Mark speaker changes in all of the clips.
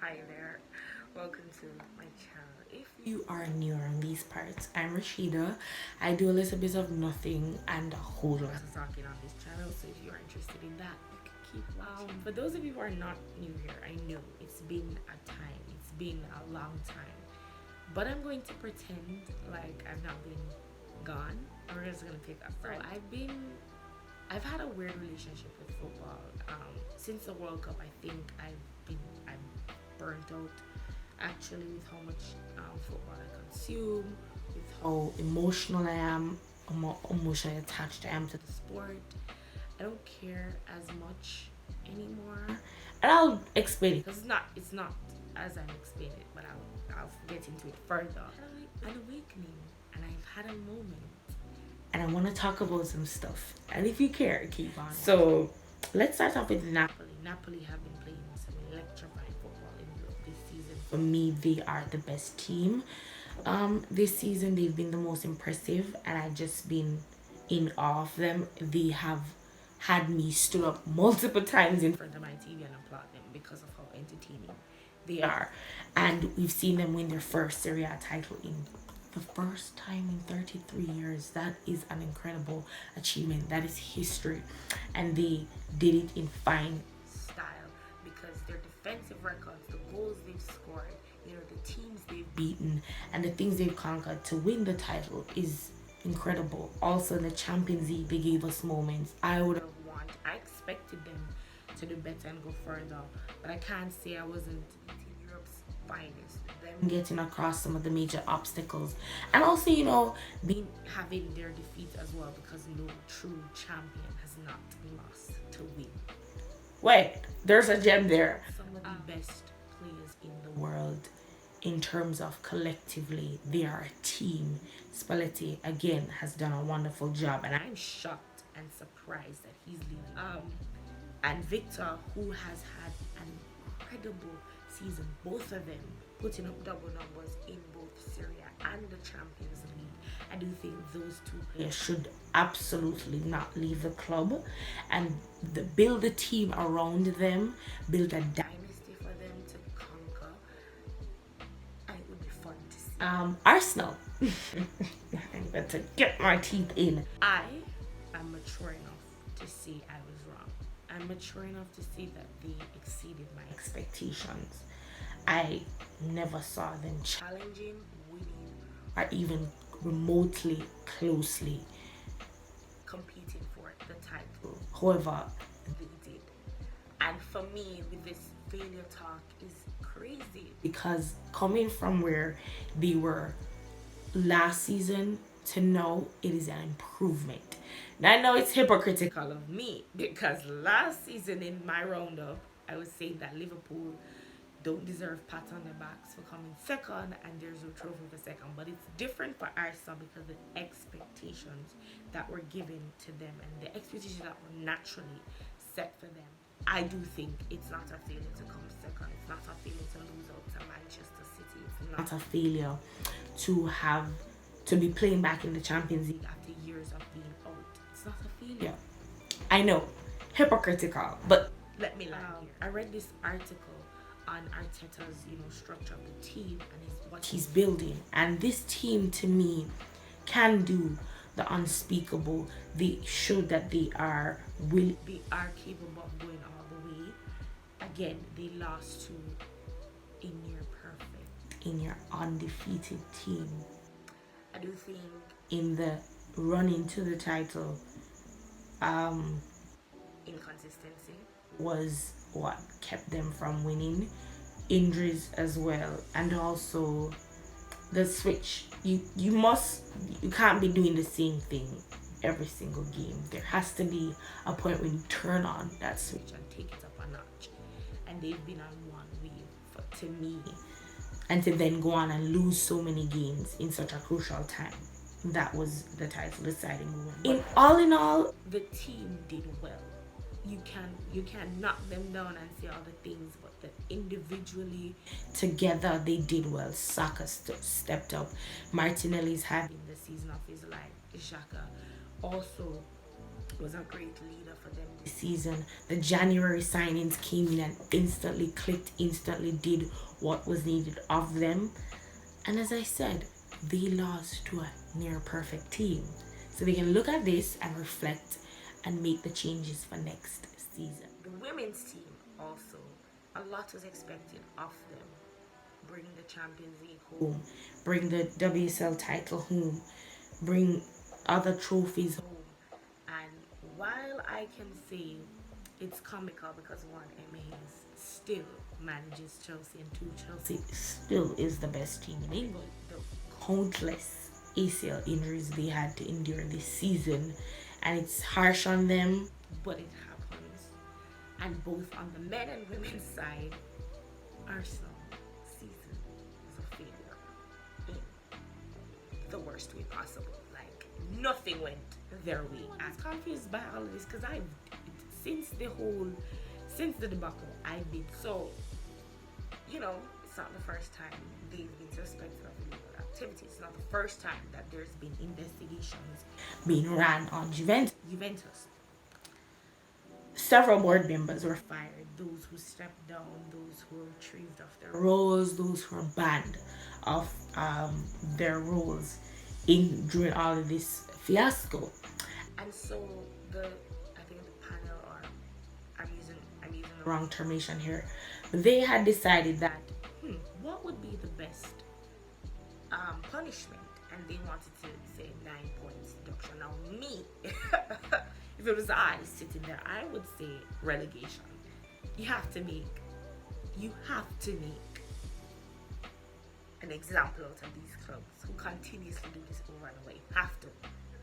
Speaker 1: Hi there, welcome to my channel. If you are new around these parts, I'm Rashida. I do a little bit of nothing and a whole lot of talking on this channel, so if you are interested in that, you can keep watching. For those of you who are not new here, I know it's been a time, it's been a long time, but I'm going to pretend like I've not been gone. We're just gonna take that first. So I've had a weird relationship with football. Since the World Cup, I think I'm burnt out actually with how much football I consume, with how emotional I am, how emotionally attached I am to the sport. I don't care as much anymore, and I'll explain it because it's not as I'm explaining it, but I'll get into it further. An awakening, and I've had a moment, and I want to talk about some stuff. And if you care, keep on. So let's start off with Napoli. Napoli have been playing some electrifying football in Europe this season. For me, they are the best team. This season they've been the most impressive, and I've just been in awe of them. They have had me stood up multiple times in front of my TV and applaud them because of how entertaining they are. And we've seen them win their first Serie A title in the first time in 33 years. That is an incredible achievement. That is history. And they did it in fine style because their defensive records, the goals they've scored, the teams they've beaten, and the things they've conquered to win the title is incredible. Also in the Champions League, they gave us moments I expected them to do better and go further, but I can't say I wasn't Europe's finest. Them getting across some of the major obstacles, and also having their defeats as well, because no true champion has not lost to win. Wait, there's a gem there. Some of the best players in the world in terms of collectively, they are a team. Spalletti again has done a wonderful job, and I'm shocked and surprised that he's leaving. And Victor, who has had an incredible season, both of them putting up double numbers in both Serie A and the Champions League. I do think those two players should absolutely not leave the club, and build a team around them, build a dynasty for them to conquer, and it would be fun to see. Arsenal. I'm going to get my teeth in. I am mature enough to see I was wrong. I'm mature enough to see that they exceeded my expectations. I never saw them challenging, winning, or even remotely closely competing for the title. However, they did. And for me, with this failure talk is crazy, because coming from where they were last season to now, it is an improvement. Now I know it's hypocritical of me, because last season in my roundup I was saying that Liverpool don't deserve pats on their backs for coming second, and there's no trophy for second. But it's different for Arsenal because the expectations that were given to them and the expectations that were naturally set for them. I do think it's not a failure to come second. It's not a failure to lose out to Manchester City. It's not a failure to be playing back in the Champions League after years of being out. It's not a failure. I know, hypocritical, but let me land here. I read this article on Arteta's, structure of the team and what he's building, and this team to me can do the unspeakable. They showed that they are capable of going all the way. Again, they lost to a near perfect, a near undefeated team. I do think in the running to the title, inconsistency was what kept them from winning. Injuries as well, and also the switch. You can't be doing the same thing every single game. There has to be a point when you turn on that switch and take it up a notch. And they've been on one wave to me, and to then go on and lose so many games in such a crucial time. That was the title deciding moment. In all, the team did well. You can knock them down and say all the things, but individually together they did well. Saka stepped up. Martinelli's having the season of his life. Xhaka also was a great leader for them this season. The January signings came in and instantly clicked, instantly did what was needed of them. And as I said, they lost to a near perfect team. So they can look at this and reflect and make the changes for next season. The women's team also, a lot was expected of them. Bring the Champions League home, bring the WSL title home, bring other trophies home. And while I can say it's comical because one, Emma Hayes still manages Chelsea, and two, Chelsea still is the best team in England. The countless ACL injuries they had to endure this season, and it's harsh on them, but it happens. And both on the men and women's side, Arsenal season was a failure in the worst way possible. Like, nothing went their way. I'm confused by all of this because since the debacle, I've been so, it's not the first time they've been suspected of illegal activity. It's not the first time that there's been investigations being ran on Juventus. Several board members were fired. Those who stepped down, those who were retrieved off their roles, those who were banned off their roles during all of this fiasco. And so I think the panel, or I'm using the wrong termination here, they had decided that what would be the best punishment, and they wanted to say 9 points deduction. Now me, if it was I sitting there, I would say relegation. You have to make an example out of these clubs who continuously do this over and over. You have to.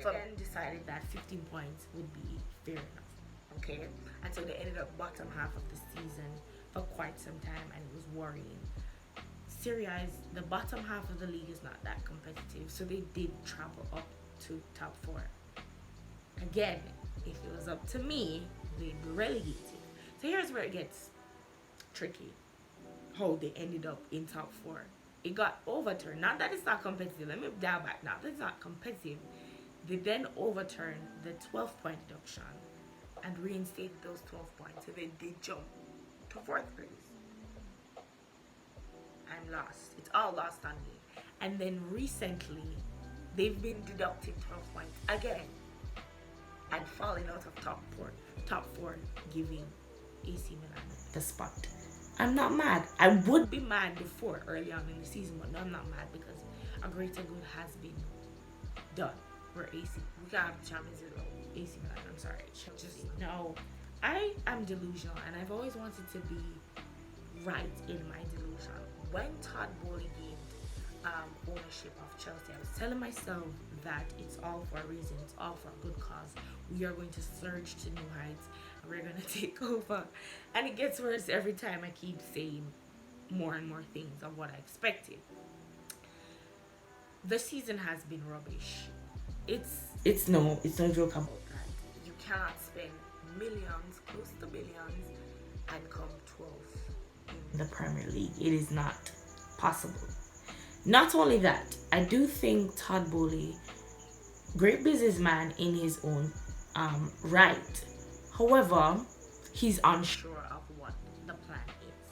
Speaker 1: So then decided that 15 points would be fair enough. Okay? And so they ended up bottom half of the season for quite some time, and it was worrying. Serie A, the bottom half of the league is not that competitive, so they did travel up to top 4. Again, if it was up to me, they'd be relegated. So here's where it gets tricky. How they ended up in top 4. It got overturned. Not that it's not competitive. Let me dial back. Not that it's not competitive. They then overturned the 12-point deduction and reinstated those 12 points. So they did jump to 4th place. I'm lost. It's all lost on me. And then recently, they've been deducting 12 points again and falling out of top four, giving AC Milan the spot. I'm not mad. I would be mad before, early on in the season, but no, I'm not mad because a greater good has been done. We're AC. We got Champions League. AC Milan. I'm sorry. No, I am delusional, and I've always wanted to be right in my delusion. When Todd Bowley gained ownership of Chelsea, I was telling myself that it's all for a reason. It's all for a good cause. We are going to surge to new heights. We're going to take over. And it gets worse every time I keep saying more and more things of what I expected. The season has been rubbish. It's no joke about that. You cannot spend millions, close to billions, and come 12th in the Premier League. It is not possible. Not only that, I do think Todd Bowley, great businessman in his own right. However, he's unsure of what the plan is.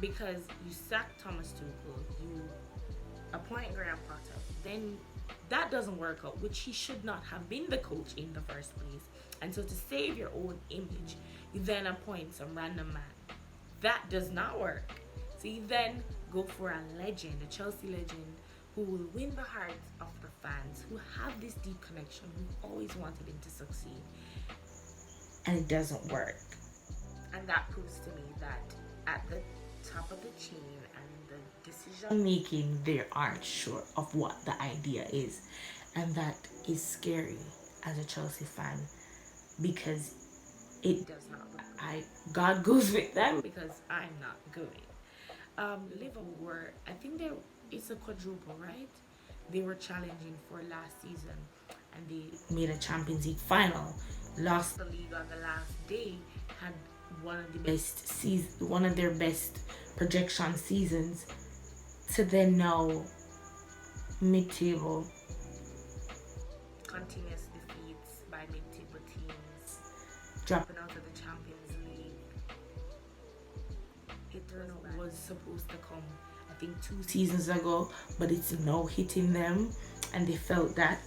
Speaker 1: Because you sack Thomas Tuchel, you appoint Graham Potter, then that doesn't work out, which he should not have been the coach in the first place. And so to save your own image, you then appoint some random man. That does not work. So you then go for a legend, a Chelsea legend, who will win the hearts of the fans, who have this deep connection, who always wanted him to succeed. And it doesn't work. And that proves to me that at the top of the chain and the decision making, they aren't sure of what the idea is. And that is scary as a Chelsea fan, because it does not look God goes with them, because I'm not going. Liverpool I think it's a quadruple, right? They were challenging for last season, and they made a Champions League final, lost the league on the last day, had one of their best projection seasons, to then now mid-table. Continuous defeats by mid-table teams. dropping out of the Champions League. Was supposed to come, I think, 2 seasons ago, but it's now hitting them, and they felt that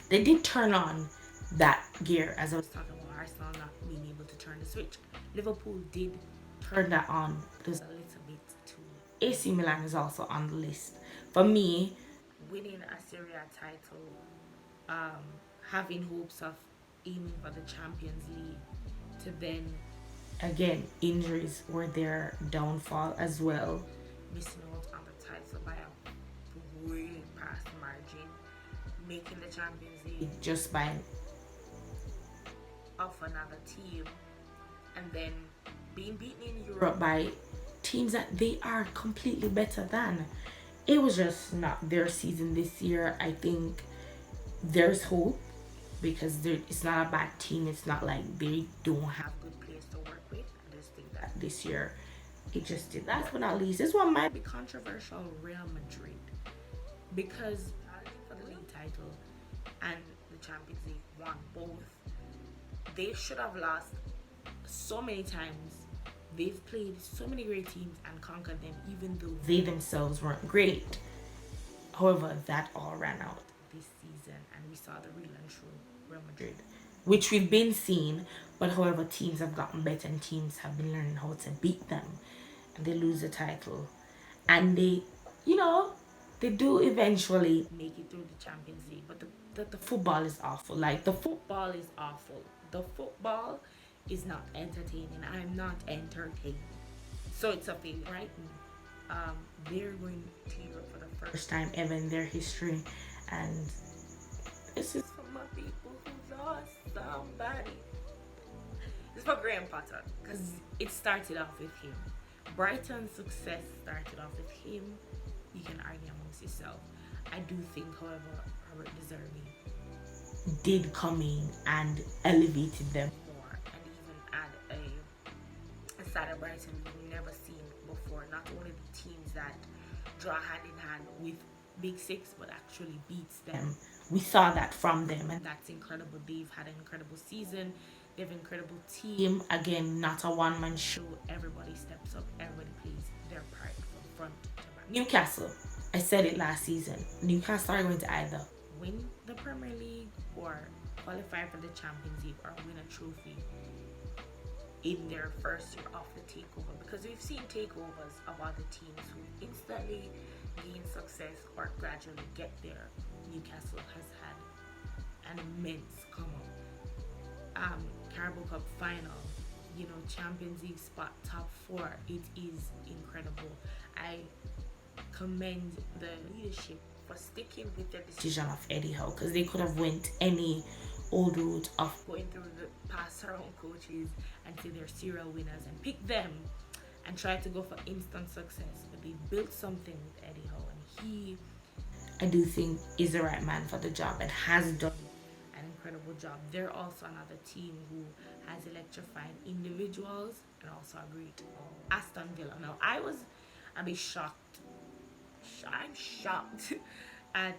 Speaker 1: they did turn on that gear. As I was talking about Arsenal not being able to turn the switch, Liverpool did turn that on. There's a little bit too. AC Milan is also on the list. For me, winning a Serie A title, having hopes of aiming for the Champions League, to then again, injuries were their downfall as well. Missing out on the title by a really past margin, making the Champions League just by off another team, and then being beaten in Europe by teams that they are completely better than. It was just not their season this year. I think there's hope because it's not a bad team. It's not like they don't have good players to work with. I just think that this year it just did. Last but not least, this one might be controversial. Real Madrid, because for the league title and the Champions League won both. They should have lost so many times. They've played so many great teams and conquered them, even though they themselves weren't great. However, that all ran out this season, and we saw the real and true Real Madrid, which we've been seeing. But however, teams have gotten better, and teams have been learning how to beat them, and they lose the title, and they, they do eventually make it through the Champions League. But the football is awful. Like, the football is awful. The football is not entertaining. I'm not entertained. So it's a failure. Brighton, they're going to Europe for the first time ever in their history, and this is for my people who lost somebody. It's for Graham Potter, because it started off with him. Brighton's success started off with him. You can argue amongst yourself. I do think, however, Robert De Zerbi did come in and elevated them more, and even add a side of Brighton we've never seen before. Not only the teams that draw hand in hand with Big Six, but actually beats them. We saw that from them, and that's incredible. They've had an incredible season. They have an incredible team. Again, not a one-man show. Everybody steps up. Everybody plays their part from front to back. Newcastle, I said it last season. Newcastle are going to either win the Premier League or qualify for the Champions League or win a trophy in their first year of the takeover, because we've seen takeovers of other teams who instantly gain success or gradually get there. Newcastle has had an immense come up. Carabao Cup final, Champions League spot, top 4. It is incredible. I commend the leadership for sticking with the decision of Eddie Howe, because they could have went any old route of going through the pass around coaches and say they're serial winners and pick them and try to go for instant success. But they built something with Eddie Howe, and he, I do think, is the right man for the job and has done an incredible job. They're also another team who has electrified individuals and also a great Aston Villa. Now, I was a bit shocked. I'm shocked at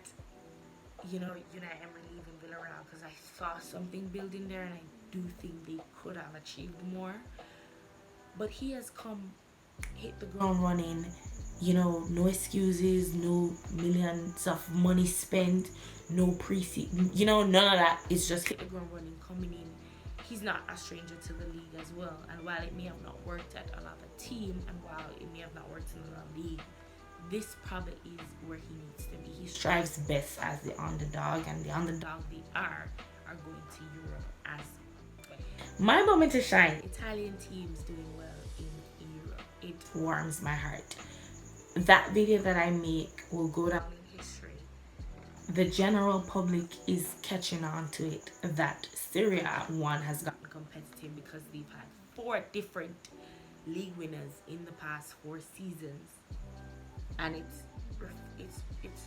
Speaker 1: Unai Emery leaving Villarreal, because I saw something building there, and I do think they could have achieved more. But he has hit the ground running. No excuses, no millions of money spent, no pre-season, none of that. It's just hit the ground running, coming in. He's not a stranger to the league as well. And while it may have not worked at another team, and while it may have not worked in another league, this probably is where he needs to be. He strives best as the underdog, and the underdog they are going to Europe as well. My moment to shine. Italian teams doing well in Europe. It warms my heart. That video that I make will go down in history. The general public is catching on to it that Serie A 1 has gotten competitive, because they've had 4 different league winners in the past 4 seasons. And it's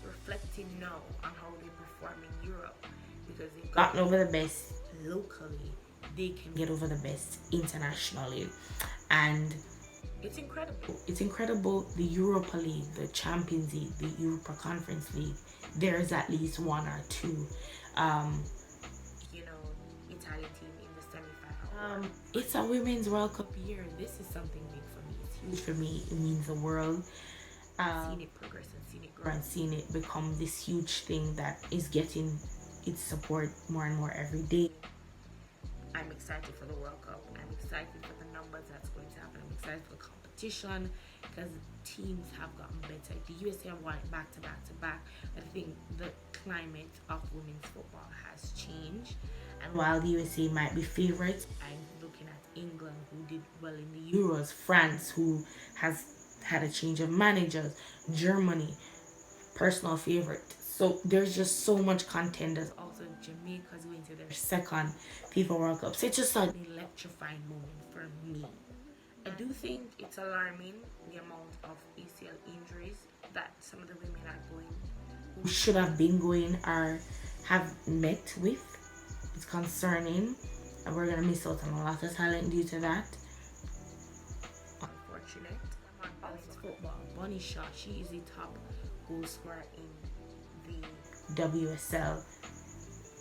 Speaker 1: reflecting now on how they perform in Europe, because they've gotten over the best locally. They can get over the best internationally, and it's incredible. It's incredible. The Europa League, the Champions League, the Europa Conference League. There's at least 1 or 2. Italian team in the semi-final. It's a Women's World Cup year. This is something big for me. It's huge for me. It means the world. Seen it progress and seen it grow and seen it become this huge thing that is getting its support more and more every day. I'm excited for the World Cup. I'm excited for the numbers that's going to happen. I'm excited for the competition because teams have gotten better. The USA have won it back to back to back. I think the climate of women's football has changed. And while the USA might be favorites, I'm looking at England, who did well in the Euros, France, who has had a change of managers, Germany, personal favorite. So there's just so much contenders. Also, Jamaica's going to their second FIFA World Cup. So it's just an electrifying moment for me. I do think it's alarming the amount of ACL injuries that some of the women are going, who should have been going, or have met with. It's concerning, and we're gonna miss out on a lot of talent due to that. Unfortunate. Football. Bonnie Shaw, she is the top goal scorer in the WSL.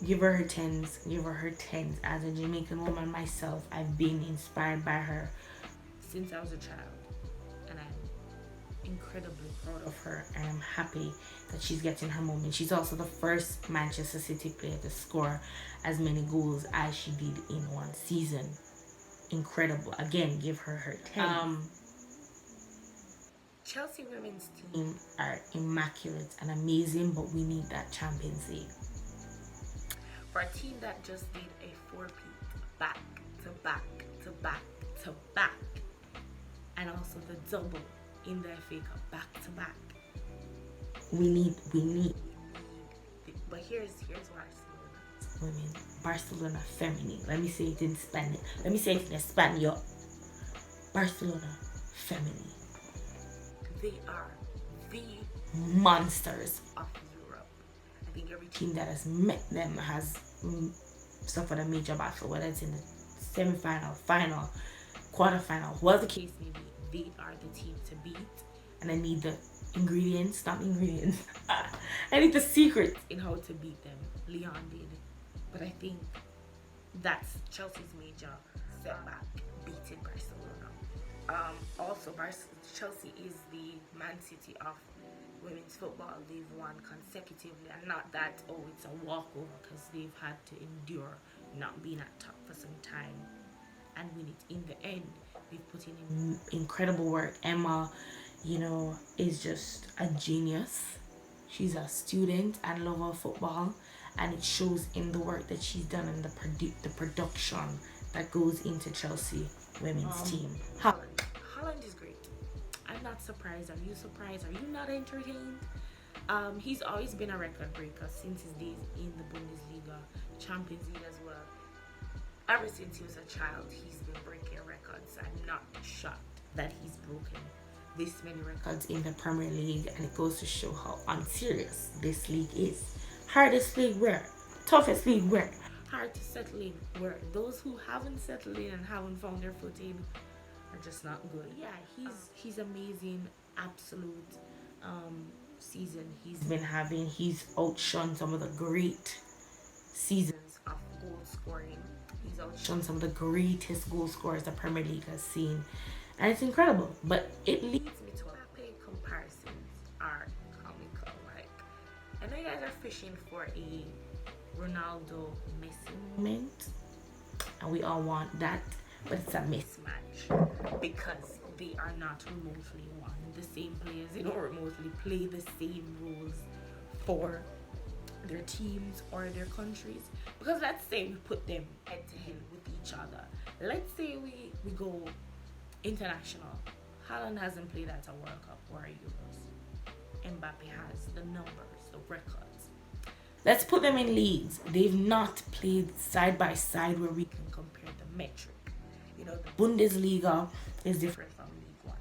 Speaker 1: Give her her tens. Give her her tens. As a Jamaican woman myself, I've been inspired by her since I was a child, and I'm incredibly proud of her, and I'm happy that she's getting her moment. She's also the first Manchester City player to score as many goals as she did in one season. Incredible. Again, give her her tens. Chelsea women's team are immaculate and amazing, but we need that Champions League. For a team that just did a four-peat back to back to back to back, and also the double in the FA Cup back to back, we need. But here's Barcelona Femeni. Let me say it in Spanish. Let me say it in Espanol. Barcelona Femeni. They are the monsters of Europe. I think every team that has met them has suffered a major battle, whether it's in the semi-final, final, quarter-final, whatever the case may be. They are the team to beat, and I need the ingredients, not ingredients. I need the secrets in how to beat them. Leon did, but I think that's Chelsea's major setback, beating Barcelona. Also, Chelsea is the Man City of women's football. They've won consecutively, and not that, oh, it's a walkover, because they've had to endure not being at top for some time and win it in the end. They've put in incredible work. Emma, is just a genius. She's a student and lover of football, and it shows in the work that she's done and the production that goes into Chelsea women's team. Haaland is great. I'm not surprised. Are you surprised? Are you not entertained? He's always been a record breaker since his days in the Bundesliga, Champions League as well. Ever since he was a child, he's been breaking records. I'm not shocked that he's broken this many records in the Premier League, and it goes to show how unserious this league is. Hardest league where? Toughest league where? Hard to settle in where? Those who haven't settled in and haven't found their footing are just not good. Yeah, he's amazing. Absolute season he's been having. He's outshone some of the great seasons of goal scoring. He's outshone some of the greatest goal scorers the Premier League has seen, and it's incredible. But it leads me to Mbappe comparisons are comical. Like, I know you guys are fishing for a Ronaldo Messi moment, and we all want that, but it's a mismatch because they are not remotely one. The same players, they don't remotely play the same roles for their teams or their countries. Because let's say we put them head to head with each other. Let's say we go international. Haaland hasn't played at a World Cup or a Euros. Mbappe has the numbers, the records. Let's put them in leagues. They've not played side by side where we can compare the metric. The Bundesliga is different from League One.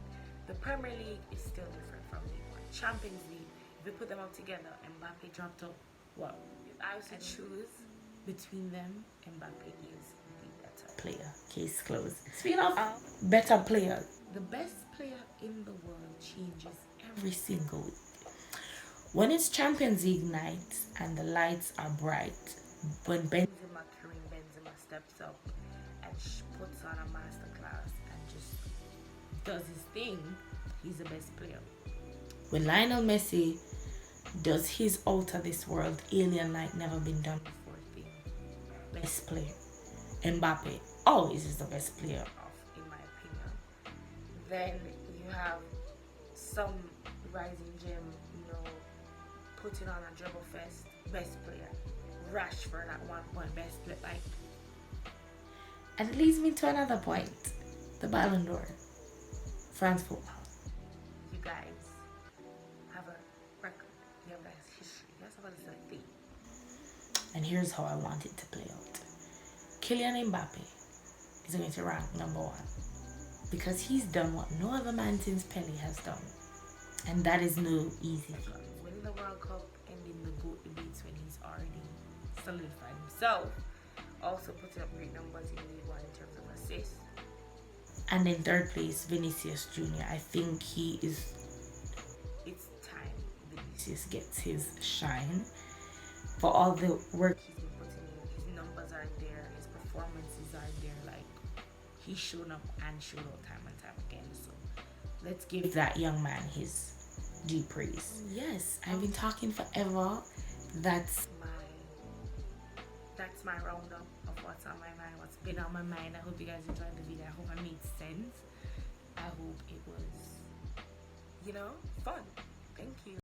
Speaker 1: The Premier League is still different from League One. Champions League, if we put them all together, Mbappe dropped up. Well, if I was to choose between them, Mbappe is the better player. Case closed. Speaking of better players, the best player in the world changes every single week. When it's Champions League night and the lights are bright, when Karim Benzema steps up and puts on a masterclass and just does his thing, he's the best player. When Lionel Messi does his out of this world, alien like never been done before thing, best player. Mbappe always is the best player of, in my opinion. Then you have some rising gem, putting on a dribble fest, best player. Rashford at one point, best player. Like, and it leads me to another point, the Balon d'Or, France football. You guys have a record. You have a history. That's what it's a thing. And here's how I want it to play out. Kylian Mbappe is going to rank number 1 because he's done what no other man since Pele has done, and that is no easy feat. Winning the World Cup, ending the GOAT debates when he's already solidified himself, also putting up great numbers in League One in terms of assists. And in third place, Vinicius Jr. I think it's time Vinicius gets his shine for all the work he's been putting in. His numbers are there, his performances are there. Like, he's shown up and showed out time and time again. So let's give that young man his due praise. Yes, I've been talking forever. That's my roundup of what's on my mind, what's been on my mind. I hope you guys enjoyed the video. I hope I made sense. I hope it was, fun. Thank you.